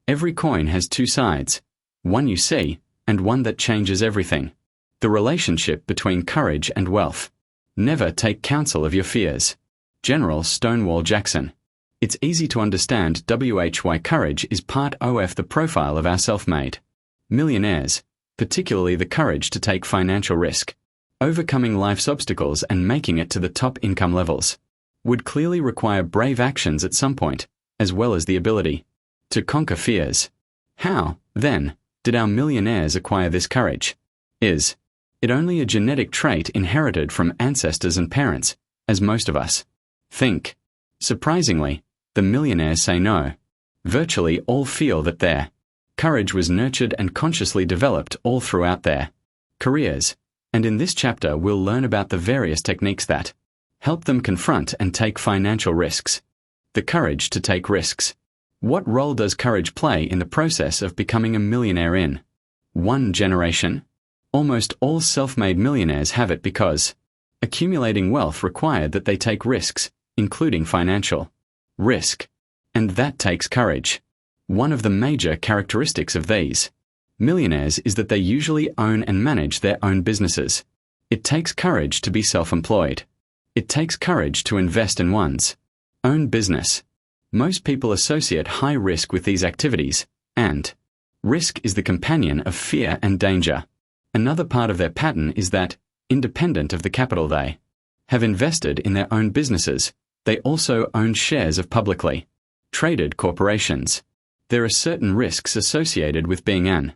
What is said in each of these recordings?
Every coin has two sides, one you see, and one that changes everything. The relationship between courage and wealth. Never take counsel of your fears. General Stonewall Jackson. It's easy to understand why courage is part of the profile of our self-made millionaires, particularly the courage to take financial risk. Overcoming life's obstacles and making it to the top income levels would clearly require brave actions at some point, as well as the ability to conquer fears. How, then, did our millionaires acquire this courage? Is it only a genetic trait inherited from ancestors and parents, as most of us think? Surprisingly, the millionaires say no. Virtually all feel that their courage was nurtured and consciously developed all throughout their careers, and in this chapter we'll learn about the various techniques that help them confront and take financial risks. The courage to take risks. What role does courage play in the process of becoming a millionaire in one generation? Almost all self-made millionaires have it because accumulating wealth required that they take risks, including financial risk. And that takes courage. One of the major characteristics of these millionaires is that they usually own and manage their own businesses. It takes courage to be self-employed. It takes courage to invest in one's own business. Most people associate high risk with these activities, and risk is the companion of fear and danger. Another part of their pattern is that, independent of the capital they have invested in their own businesses, they also own shares of publicly traded corporations. There are certain risks associated with being an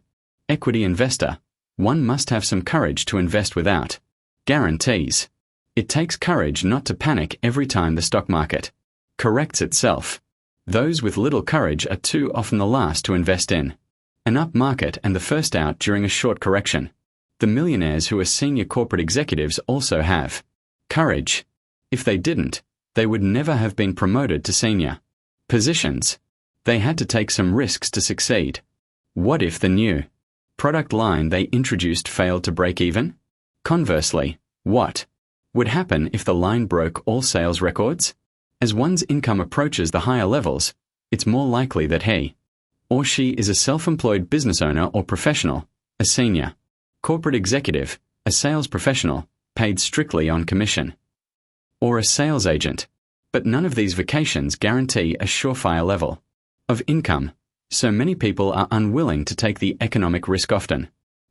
equity investor. One must have some courage to invest without guarantees. It takes courage not to panic every time the stock market corrects itself. Those with little courage are too often the last to invest in an up market and the first out during a short correction. The millionaires who are senior corporate executives also have courage. If they didn't, they would never have been promoted to senior positions. They had to take some risks to succeed. What if the new product line they introduced failed to break even? Conversely, what would happen if the line broke all sales records? As one's income approaches the higher levels, it's more likely that he or she is a self-employed business owner or professional, a senior corporate executive, a sales professional, paid strictly on commission, or a sales agent. But none of these vocations guarantee a surefire level of income, so many people are unwilling to take the economic risk often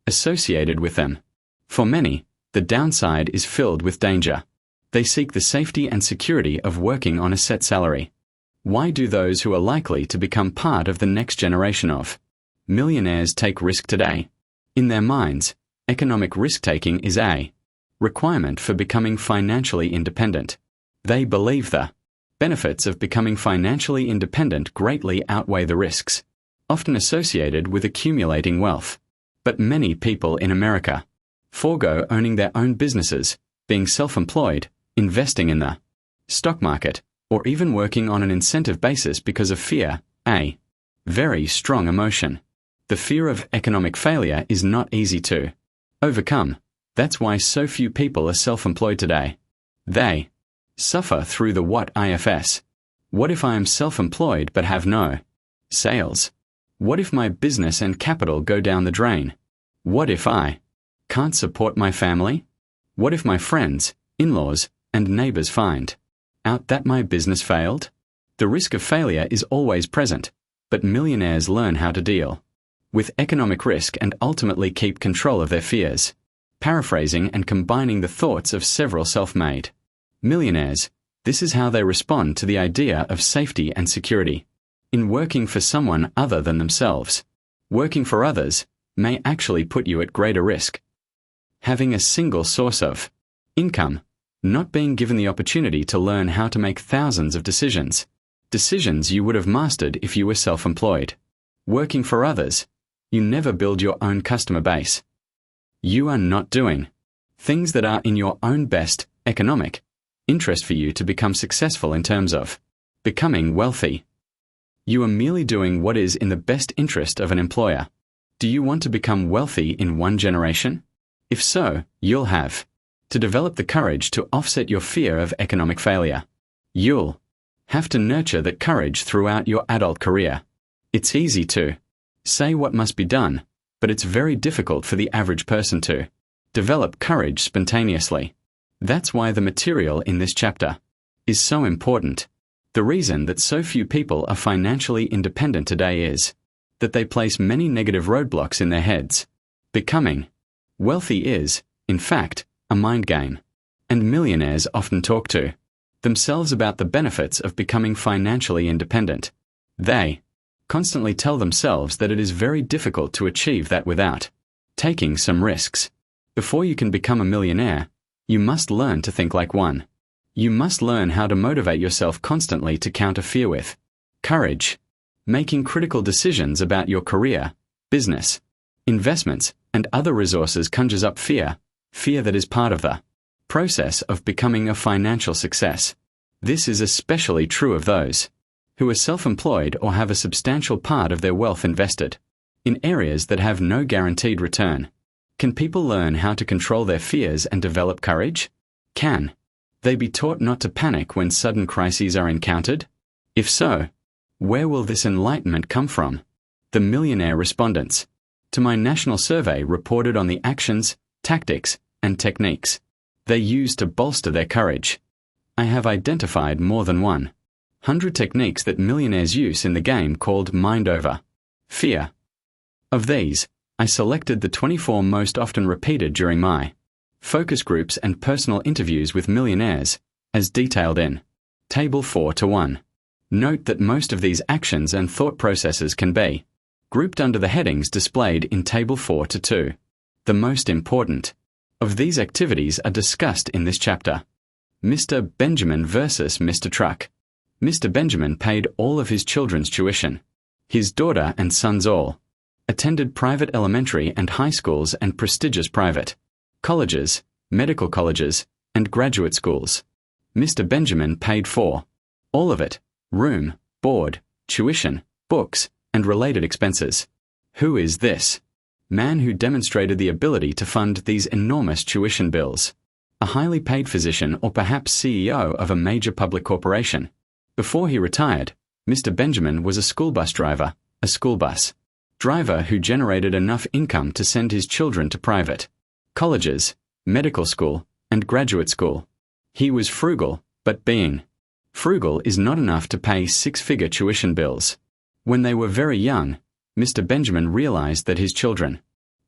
associated with them. For many, the downside is filled with danger. They seek the safety and security of working on a set salary. Why do those who are likely to become part of the next generation of millionaires take risk today? In their minds, economic risk-taking is a requirement for becoming financially independent. They believe the benefits of becoming financially independent greatly outweigh the risks, often associated with accumulating wealth. But many people in America forego owning their own businesses, being self-employed, investing in the stock market, or even working on an incentive basis because of fear, a very strong emotion. The fear of economic failure is not easy to overcome. That's why so few people are self-employed today. They suffer through the what ifs. What if I am self-employed but have no sales? What if my business and capital go down the drain? What if I can't support my family? What if my friends, in-laws, and neighbors find out that my business failed? The risk of failure is always present, but millionaires learn how to deal with economic risk and ultimately keep control of their fears. Paraphrasing and combining the thoughts of several self-made millionaires, this is how they respond to the idea of safety and security. In working for someone other than themselves, working for others may actually put you at greater risk. Having a single source of income, not being given the opportunity to learn how to make thousands of decisions you would have mastered if you were self-employed. Working for others, you never build your own customer base. You are not doing things that are in your own best economic interest for you to become successful in terms of becoming wealthy. You are merely doing what is in the best interest of an employer. Do you want to become wealthy in one generation? If so, you'll have to develop the courage to offset your fear of economic failure. You'll have to nurture that courage throughout your adult career. It's easy to say what must be done, but it's very difficult for the average person to develop courage spontaneously. That's why the material in this chapter is so important. The reason that so few people are financially independent today is that they place many negative roadblocks in their heads. Becoming wealthy is, in fact, a mind game. And millionaires often talk to themselves about the benefits of becoming financially independent. They constantly tell themselves that it is very difficult to achieve that without taking some risks. Before you can become a millionaire, you must learn to think like one. You must learn how to motivate yourself constantly to counter fear with courage. Making critical decisions about your career, business, investments, and other resources conjures up fear that is part of the process of becoming a financial success. This is especially true of those who are self-employed or have a substantial part of their wealth invested in areas that have no guaranteed return. Can people learn how to control their fears and develop courage? Can they be taught not to panic when sudden crises are encountered? If so, where will this enlightenment come from? The millionaire respondents to my national survey reported on the actions, tactics, and techniques they use to bolster their courage. I have identified more than 100 techniques that millionaires use in the game called mind over fear. Of these, I selected the 24 most often repeated during my focus groups and personal interviews with millionaires, as detailed in Table 4:1. Note that most of these actions and thought processes can be grouped under the headings displayed in Table 4:2. The most important of these activities are discussed in this chapter. Mr. Benjamin versus Mr. Truck. Mr. Benjamin paid all of his children's tuition. His daughter and sons all attended private elementary and high schools and prestigious private colleges, medical colleges, and graduate schools. Mr. Benjamin paid for all of it: room, board, tuition, books, and related expenses. Who is this man who demonstrated the ability to fund these enormous tuition bills? A highly paid physician or perhaps CEO of a major public corporation. Before he retired, Mr. Benjamin was a school bus driver, a school bus driver who generated enough income to send his children to private colleges, medical school, and graduate school. He was frugal, but being frugal is not enough to pay six-figure tuition bills. When they were very young, Mr. Benjamin realized that his children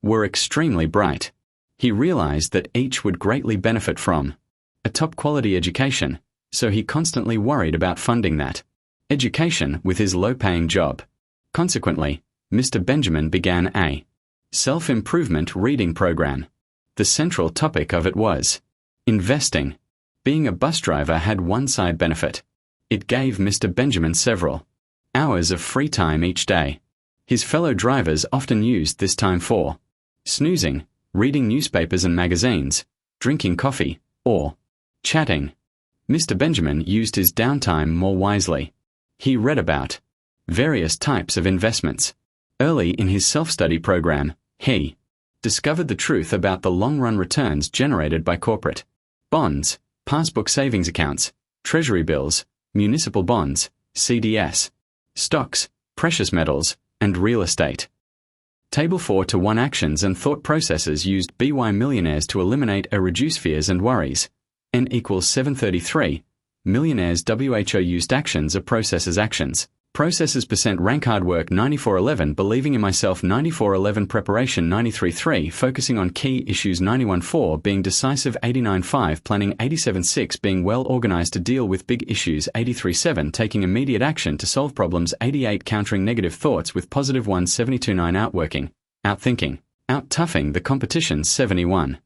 were extremely bright. He realized that each would greatly benefit from a top-quality education, so he constantly worried about funding that education with his low-paying job. Consequently, Mr. Benjamin began a self-improvement reading program. The central topic of it was investing. Being a bus driver had one side benefit. It gave Mr. Benjamin several hours of free time each day. His fellow drivers often used this time for snoozing, reading newspapers and magazines, drinking coffee, or chatting. Mr. Benjamin used his downtime more wisely. He read about various types of investments. Early in his self-study program, he discovered the truth about the long-run returns generated by corporate bonds, passbook savings accounts, treasury bills, municipal bonds, CDS, stocks, precious metals, and real estate. Table 4:1 Actions and thought processes used by millionaires to eliminate or reduce fears and worries. N equals 733. Millionaires WHO used actions or processes actions. Processes percent rank hard work 9411 believing in myself 9411 preparation 933 focusing on key issues 914 being decisive 895 planning 876 being well organized to deal with big issues 837 taking immediate action to solve problems 88 countering negative thoughts with positive ones 729 outworking, outthinking, out-toughing the competition 71.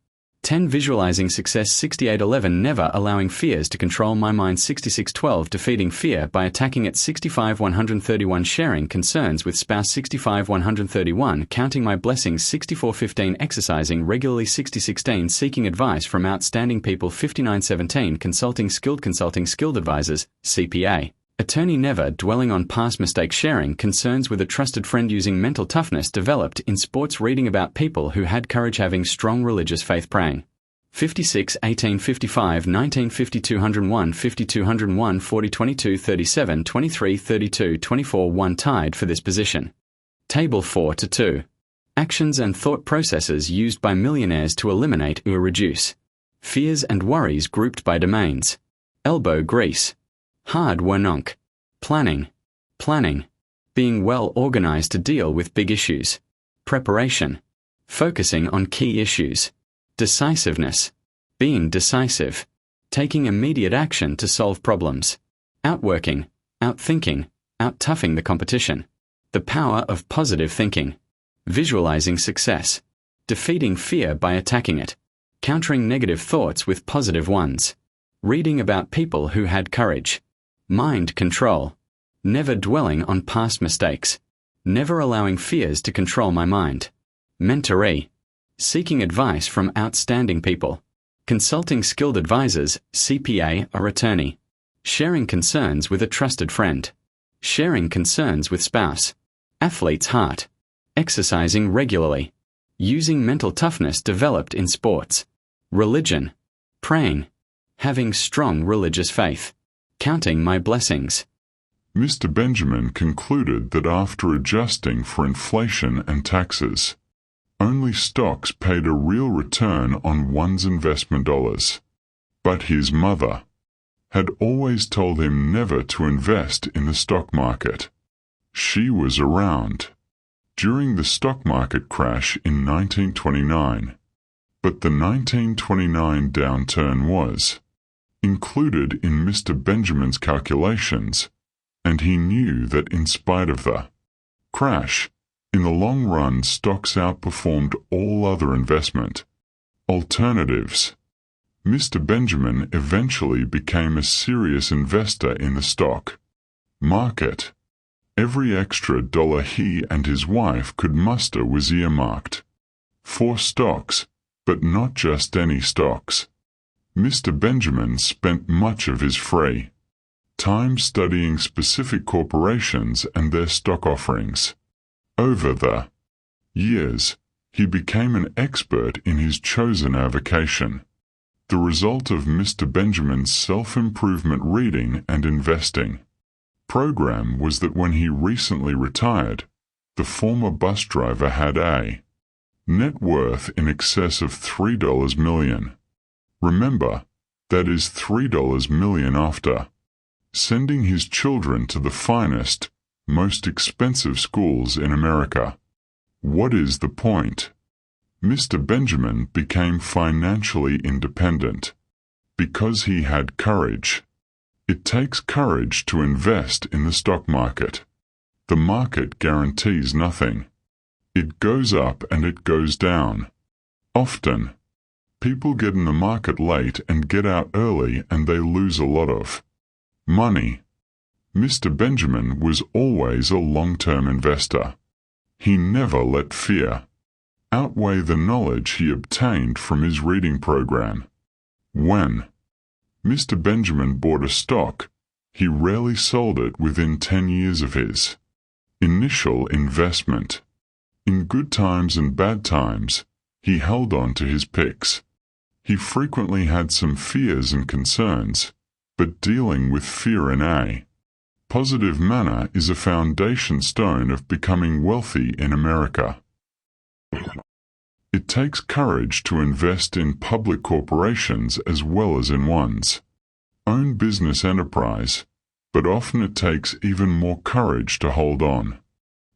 10 Visualizing success 6811 Never allowing fears to control my mind 6612 Defeating fear by attacking it 65 131 Sharing concerns with spouse 65 131 Counting my blessings 6415 Exercising regularly 6016 Seeking advice from outstanding people 5917 Consulting skilled advisors, CPA. Attorney Never dwelling on past mistakes Sharing concerns with a trusted friend Using mental toughness developed in sports Reading about people who had courage Having strong religious faith Praying 56, 18, 55, 19, 50, 201, 50, 201, 40, 22, 37, 23, 32, 24, 1 tied for this position. Table 4-2. Actions and thought processes used by millionaires to eliminate or reduce. Fears and worries grouped by domains. Elbow grease. Hard wernonk. Planning. Planning. Being well organized to deal with big issues. Preparation. Focusing on key issues. Decisiveness. Being decisive. Taking immediate action to solve problems. Outworking. Outthinking. Outtoughing the competition. The power of positive thinking. Visualizing success. Defeating fear by attacking it. Countering negative thoughts with positive ones. Reading about people who had courage. Mind control. Never dwelling on past mistakes. Never allowing fears to control my mind. Mentoree. Seeking advice from outstanding people. Consulting skilled advisors, CPA or attorney. Sharing concerns with a trusted friend. Sharing concerns with spouse. Athlete's heart. Exercising regularly. Using mental toughness developed in sports. Religion. Praying. Having strong religious faith. Counting my blessings. Mr. Benjamin concluded that after adjusting for inflation and taxes, only stocks paid a real return on one's investment dollars. But his mother had always told him never to invest in the stock market. She was around during the stock market crash in 1929, but the 1929 downturn was included in Mr. Benjamin's calculations, and he knew that in spite of the crash, in the long run stocks outperformed all other investment alternatives. Mr. Benjamin eventually became a serious investor in the stock market. Every extra dollar he and his wife could muster was earmarked for stocks, but not just any stocks. Mr. Benjamin spent much of his free time studying specific corporations and their stock offerings. Over the years, he became an expert in his chosen avocation. The result of Mr. Benjamin's self-improvement reading and investing program was that when he recently retired, the former bus driver had a net worth in excess of $3 million. Remember, that is $3 million after sending his children to the finest, most expensive schools in America. What is the point? Mr. Benjamin became financially independent because he had courage. It takes courage to invest in the stock market. The market guarantees nothing. It goes up and it goes down. Often, people get in the market late and get out early and they lose a lot of money. Mr. Benjamin was always a long-term investor. He never let fear outweigh the knowledge he obtained from his reading program. When Mr. Benjamin bought a stock, he rarely sold it within 10 years of his initial investment. In good times and bad times, he held on to his picks. He frequently had some fears and concerns, but dealing with fear in a positive manner is a foundation stone of becoming wealthy in America. It takes courage to invest in public corporations as well as in one's own business enterprise, but often it takes even more courage to hold on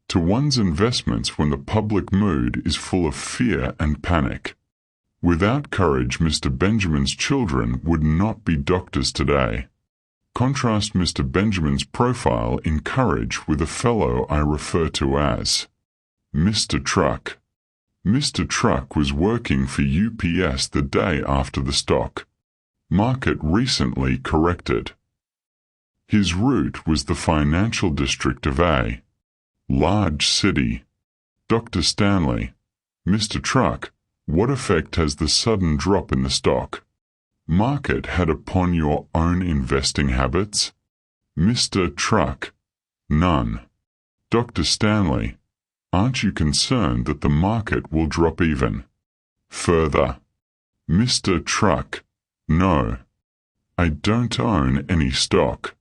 to one's investments when the public mood is full of fear and panic. Without courage, Mr. Benjamin's children would not be doctors today. Contrast Mr. Benjamin's profile in courage with a fellow I refer to as Mr. Truck. Mr. Truck was working for UPS the day after the stock market recently corrected. His route was the financial district of a large city. Dr. Stanley, Mr. Truck, what effect has the sudden drop in the stock market had upon your own investing habits? Mr. Truck, none. Dr. Stanley, aren't you concerned that the market will drop even further? Mr. Truck, no. I don't own any stock.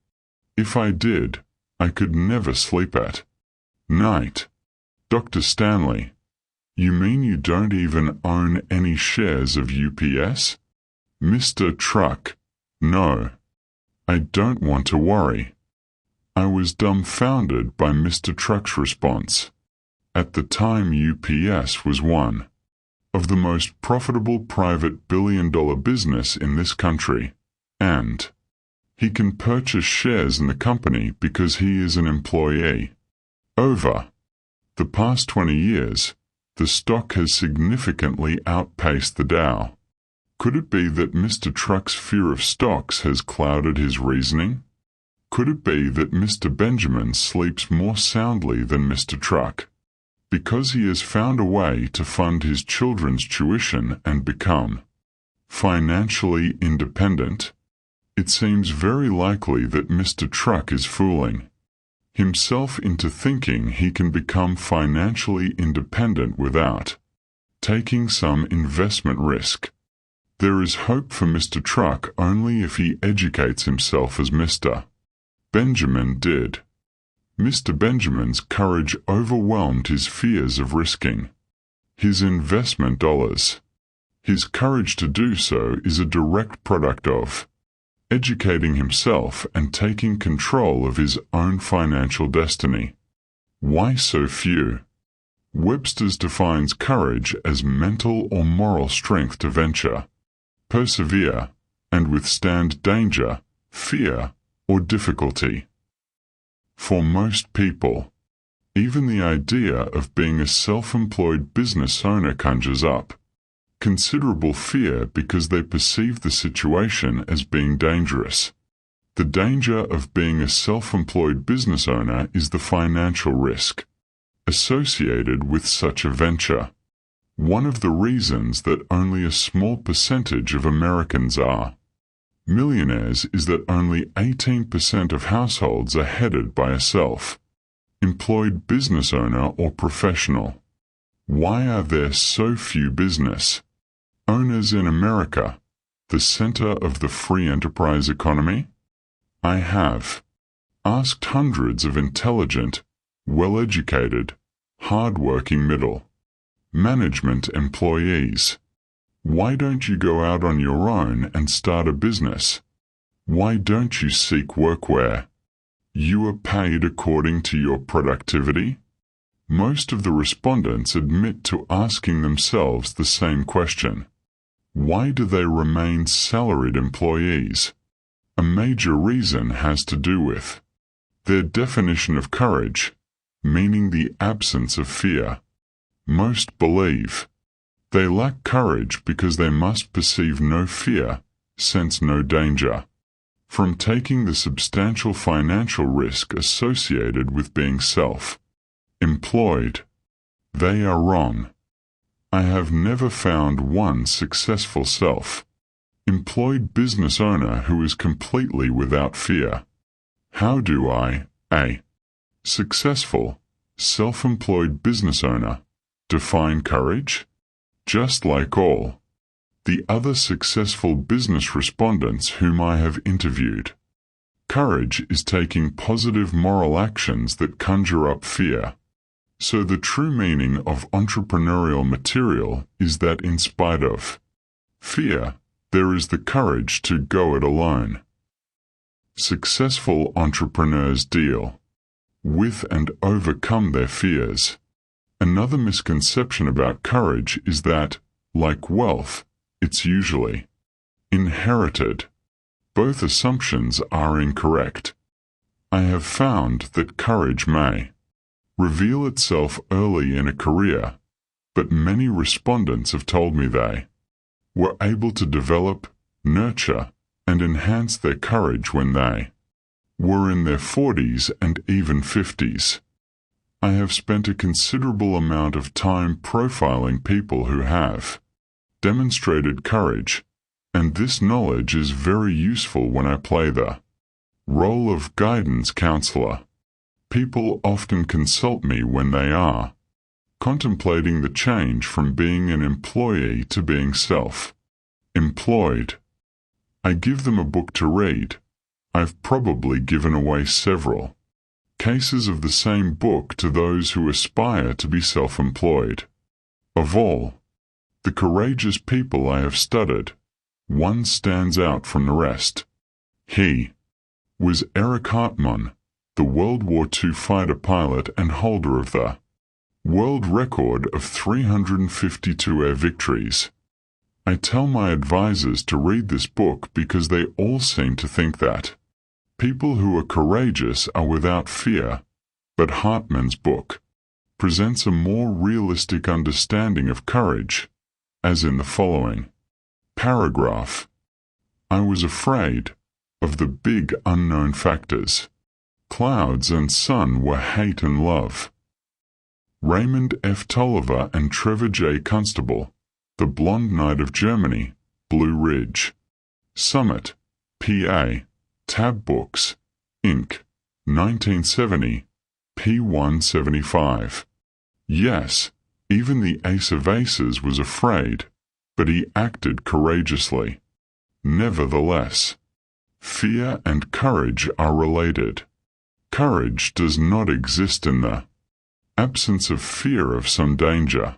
If I did, I could never sleep at night. Dr. Stanley, you mean you don't even own any shares of UPS? Mr. Truck, no. I don't want to worry. I was dumbfounded by Mr. Truck's response. At the time, UPS was one of the most profitable private billion-dollar business in this country, and he can purchase shares in the company because he is an employee. Over the past 20 years, the stock has significantly outpaced the Dow. Could it be that Mr. Truck's fear of stocks has clouded his reasoning? Could it be that Mr. Benjamin sleeps more soundly than Mr. Truck because he has found a way to fund his children's tuition and become financially independent? It seems very likely that Mr. Truck is fooling himself into thinking he can become financially independent without taking some investment risk. There is hope for Mr. Truck only if he educates himself as Mr. Benjamin did. Mr. Benjamin's courage overwhelmed his fears of risking his investment dollars. His courage to do so is a direct product of educating himself and taking control of his own financial destiny. Why so few? Webster's defines courage as mental or moral strength to venture, persevere, and withstand danger, fear, or difficulty. For most people, even the idea of being a self-employed business owner conjures up considerable fear because they perceive the situation as being dangerous. The danger of being a self-employed business owner is the financial risk associated with such a venture. One of the reasons that only a small percentage of Americans are millionaires is that only 18% of households are headed by a self-employed business owner or professional. Why are there so few business owners in America, the center of the free enterprise economy? I have asked hundreds of intelligent, well-educated, hard-working middle management employees, why don't you go out on your own and start a business? Why don't you seek work where you are paid according to your productivity? Most of the respondents admit to asking themselves the same question. Why do they remain salaried employees? A major reason has to do with their definition of courage, meaning the absence of fear. Most believe they lack courage because they must perceive no fear, sense no danger from taking the substantial financial risk associated with being self-employed. They are wrong. I have never found one successful self-employed business owner who is completely without fear. How do a successful, self-employed business owner define courage? Just like all the other successful business respondents whom I have interviewed, courage is taking positive moral actions that conjure up fear. So the true meaning of entrepreneurial material is that in spite of fear, there is the courage to go it alone. Successful entrepreneurs deal with and overcome their fears. Another misconception about courage is that, like wealth, it's usually inherited. Both assumptions are incorrect. I have found that courage may reveal itself early in a career, but many respondents have told me they were able to develop, nurture, and enhance their courage when they were in their 40s and even 50s. I have spent a considerable amount of time profiling people who have demonstrated courage, and this knowledge is very useful when I play the role of guidance counselor. People often consult me when they are contemplating the change from being an employee to being self-employed. Employed. I give them a book to read. I've probably given away several cases of the same book to those who aspire to be self-employed. Of all the courageous people I have studied, one stands out from the rest. He was Eric Hartmann, the World War II fighter pilot and holder of the world record of 352 air victories. I tell my advisors to read this book because they all seem to think that people who are courageous are without fear, but Hartmann's book presents a more realistic understanding of courage, as in the following paragraph. I was afraid of the big unknown factors. Clouds and sun were hate and love. Raymond F. Tolliver and Trevor J. Constable, The Blonde Knight of Germany, Blue Ridge. Summit, PA, Tab Books, Inc., 1970, p. 175. Yes, even the Ace of Aces was afraid, but he acted courageously. Nevertheless, fear and courage are related. Courage does not exist in the absence of fear of some danger.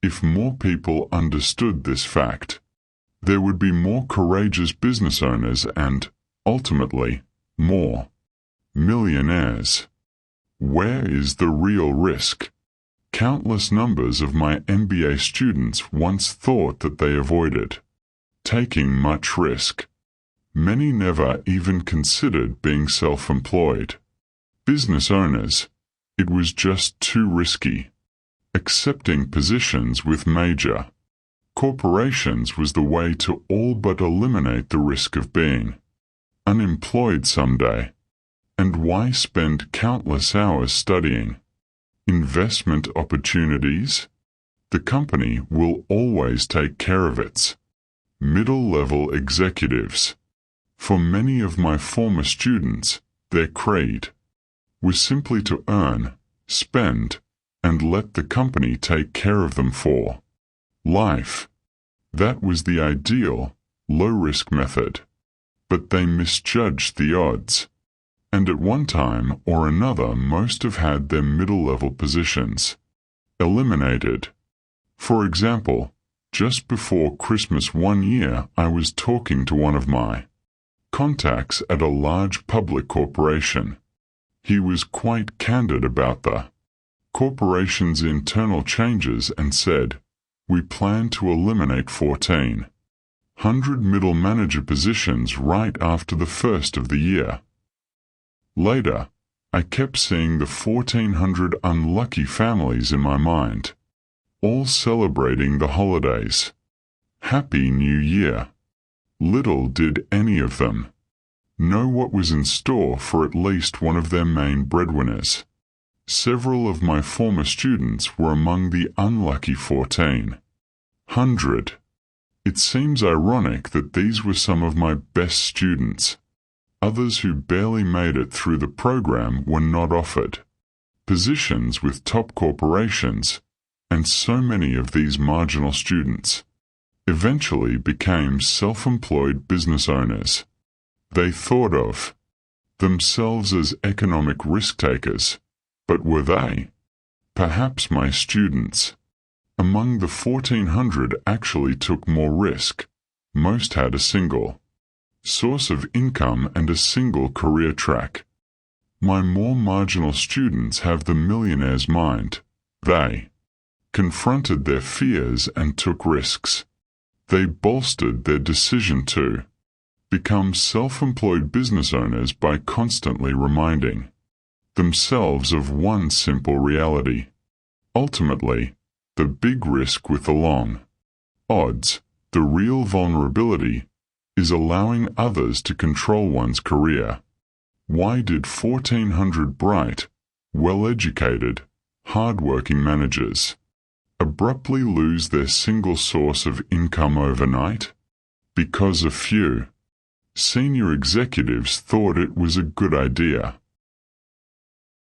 If more people understood this fact, there would be more courageous business owners and, ultimately, more millionaires. Where is the real risk? Countless numbers of my MBA students once thought that they avoided taking much risk. Many never even considered being self-employed. Business owners, it was just too risky. Accepting positions with major corporations was the way to all but eliminate the risk of being unemployed someday. And why spend countless hours studying investment opportunities? The company will always take care of its middle-level executives. For many of my former students, their creed was simply to earn, spend, and let the company take care of them for life. That was the ideal, low-risk method. But they misjudged the odds. And at one time or another most have had their middle-level positions eliminated. For example, just before Christmas one year I was talking to one of my contacts at a large public corporation. He was quite candid about the corporation's internal changes and said, "We plan to eliminate 1,400 middle manager positions right after the first of the year." Later, I kept seeing the 1,400 unlucky families in my mind, all celebrating the holidays. Happy New Year. Little did any of them know what was in store for at least one of their main breadwinners. Several of my former students were among the unlucky 1,400. It seems ironic that these were some of my best students. Others who barely made it through the program were not offered positions with top corporations, and so many of these marginal students eventually became self-employed business owners. They thought of themselves as economic risk-takers, but were they? Perhaps my students among the 1,400 actually took more risk. Most had a single source of income and a single career track. My more marginal students have the millionaire's mind. They confronted their fears and took risks. They bolstered their decision to become self-employed business owners by constantly reminding themselves of one simple reality. Ultimately, the big risk with the long odds, the real vulnerability, is allowing others to control one's career. Why did 1,400 bright, well-educated, hard-working managers abruptly lose their single source of income overnight? Because a few senior executives thought it was a good idea.